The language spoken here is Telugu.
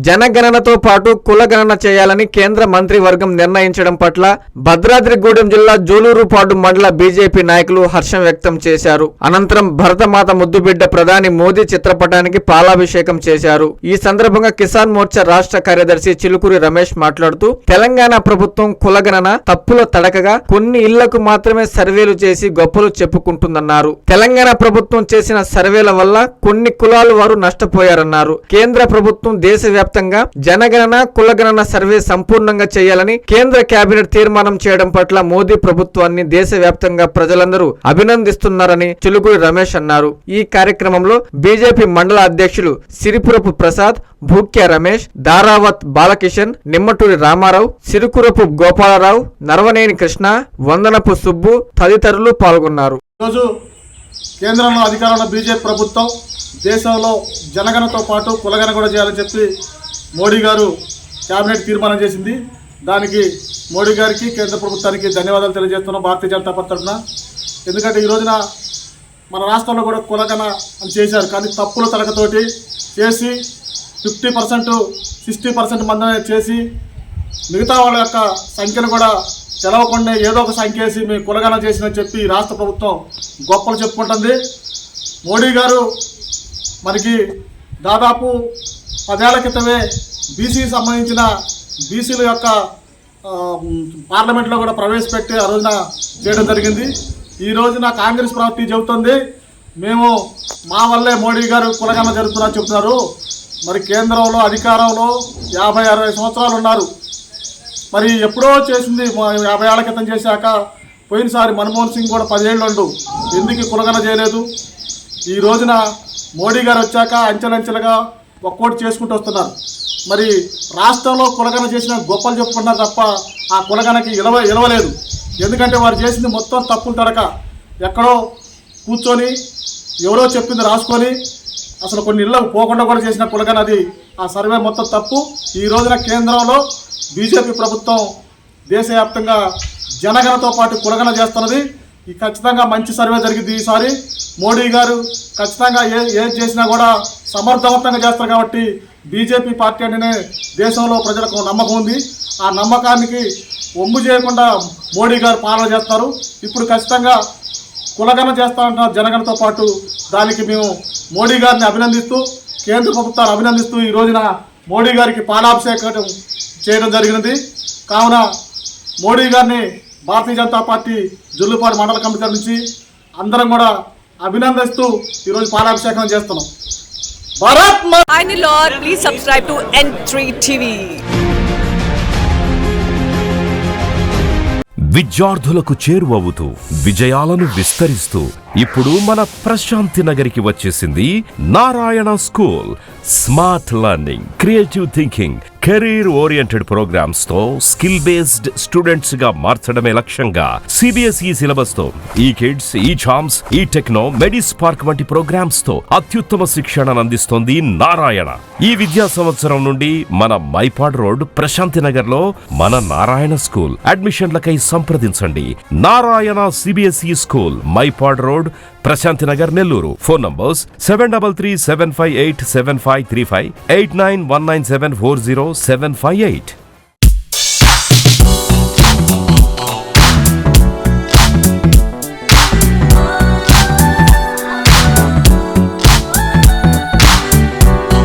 జనగణనతో పాటు కులగణన చేయాలని కేంద్ర మంత్రివర్గం నిర్ణయించడం పట్ల భద్రాద్రిగూడెం జిల్లా జోలూరుపాడు మండల బీజేపీ నాయకులు హర్షం వ్యక్తం చేశారు. అనంతరం భరతమాత ముద్దుబిడ్డ ప్రధాని మోదీ చిత్రపటానికి పాలాభిషేకం చేశారు. ఈ సందర్భంగా కిసాన్ మోర్చా రాష్ట్ర కార్యదర్శి చిలుకూరి రమేష్ మాట్లాడుతూ తెలంగాణ ప్రభుత్వం కులగణన తప్పుల తడకగా కొన్ని ఇళ్లకు మాత్రమే సర్వేలు చేసి గొప్పలు చెప్పుకుంటుందన్నారు. తెలంగాణ ప్రభుత్వం చేసిన సర్వేల వల్ల కొన్ని కులాల వారు నష్టపోయారన్నారు. కేంద్ర ప్రభుత్వం దేశవ్యాప్తంగా జనగణన కులగణన సర్వే సంపూర్ణంగా చేయాలని కేంద్ర కేబినెట్ తీర్మానం చేయడం పట్ల మోదీ ప్రభుత్వాన్ని దేశవ్యాప్తంగా ప్రజలందరూ అభినందిస్తున్నారని చిలుకూరి రమేష్ అన్నారు. ఈ కార్యక్రమంలో బీజేపీ మండల అధ్యక్షులు సిరిపురపు ప్రసాద్, భూక్య రమేష్, దారావత్ బాలకిషన్, నిమ్మటూరి రామారావు, సిరుకురపు గోపాలరావు, నరవనేని కృష్ణ, వందనపు సుబ్బు తదితరులు పాల్గొన్నారు. ఈరోజు కేంద్రంలో అధికారంలో బీజేపీ ప్రభుత్వం దేశంలో జనగణనతో పాటు కులగణన కూడా చేయాలని చెప్పి మోడీ గారు కేబినెట్ తీర్మానం చేసింది. దానికి మోడీ గారికి కేంద్ర ప్రభుత్వానికి ధన్యవాదాలు తెలియజేస్తున్నాం భారతీయ జనతా పార్టీ తరఫున. ఎందుకంటే ఈ రోజున మన రాష్ట్రంలో కూడా కులగణన అని చేశారు, కానీ తప్పుల తడకతోటి చేసి 50%, 60% మంది చేసి మిగతా వాళ్ళ యొక్క సంఖ్యను కూడా తెలవకుండా ఏదో ఒక సంఖ్య వేసి మేము కులగణన చేసిందని చెప్పి రాష్ట్ర ప్రభుత్వం గొప్పలు చెప్పుకుంటుంది. మోడీ గారు మనకి దాదాపు 10 ఏళ్ల క్రితమే బీసీ సంబంధించిన బీసీల యొక్క పార్లమెంట్లో కూడా ప్రవేశపెట్టి ఆ రోజున చేయడం జరిగింది. ఈ రోజున కాంగ్రెస్ పార్టీ చెబుతుంది మేము మా వల్లే మోడీ గారు కులగణన జరుగుతున్నారని చెబుతున్నారు. మరి కేంద్రంలో అధికారంలో 50-60 సంవత్సరాలు ఉన్నారు. మరి ఎప్పుడో చేసింది 50 ఏళ్ల క్రితం చేశాక పోయినసారి మన్మోహన్ సింగ్ కూడా 10 ఏళ్ళు ఉండు ఎందుకు కులగణన చేయలేదు. ఈ రోజున మోడీ గారు వచ్చాక అంచెలంచెలుగా ఒక్కోటి చేసుకుంటూ వస్తున్నారు. మరి రాష్ట్రంలో కులగణన చేసిన గొప్పలు చెప్పుకున్నారు తప్ప ఆ కులగణనకి ఇలవలేదు. ఎందుకంటే వారు చేసింది మొత్తం తప్పులు తడక ఎక్కడో కూర్చొని ఎవరో చెప్పింది రాసుకొని అసలు కొన్ని ఇళ్ళకు పోకుండా కూడా చేసిన కులగణన, అది ఆ సర్వే మొత్తం తప్పు. ఈ రోజున కేంద్రంలో బీజేపీ ప్రభుత్వం దేశవ్యాప్తంగా జనగణనతో పాటు కులగణన చేస్తున్నది. ఈ ఖచ్చితంగా మంచి సర్వే జరిగింది. ఈసారి మోడీ గారు ఖచ్చితంగా ఏది చేసినా కూడా సమర్థవంతంగా చేస్తారు కాబట్టి బీజేపీ పార్టీ అంటేనే దేశంలో ప్రజలకు నమ్మకం ఉంది. ఆ నమ్మకానికి ఒమ్ము చేయకుండా మోడీ గారు పాలన చేస్తారు. ఇప్పుడు ఖచ్చితంగా కులగణన చేస్తామంటున్నారు జనగణనతో పాటు. దానికి మేము మోడీ గారిని అభినందిస్తూ కేంద్ర ప్రభుత్వాన్ని అభినందిస్తూ ఈ రోజున మోడీ గారికి పాలాభిషేకం చేయడం జరిగినది. కావున మోడీ గారిని భారతీయ జనతా పార్టీ జొల్లుపాడు మండల కమిటీ నుంచి అందరం కూడా అభినందిస్తూ ఈరోజు పాలాభిషేకం చేస్తున్నాం. Bharat please subscribe to N3 TV. విద్యార్థులకు చేరువవుతూ విజయాలను విస్తరిస్తూ ఇప్పుడు మన ప్రశాంతి నగరికి వచ్చేసింది Narayana school. Smart learning, creative thinking, career oriented programmes తో స్కిల్ బేస్డ్ స్టూడెంట్స్ గా మార్చడమే లక్ష్యంగా సిబిఎస్ఈ సిలబస్ తో ఈ కిడ్స్, ఈ చామ్స్, ఈ టెక్నో, మెడిస్పార్క్ వంటి ప్రోగ్రామ్స్ తో అత్యుత్తమ శిక్షణను అందిస్తోంది నారాయణ. ఈ విద్యా సంవత్సరం నుండి మన మైపాడ్ రోడ్ ప్రశాంతి నగర్ లో మన నారాయణ స్కూల్. అడ్మిషన్లకై సంప్రదించండి. Narayana CBSE school, Mypadu road, Prashanti Nagar, Nellore. Phone numbers 7337587535, 8919740758.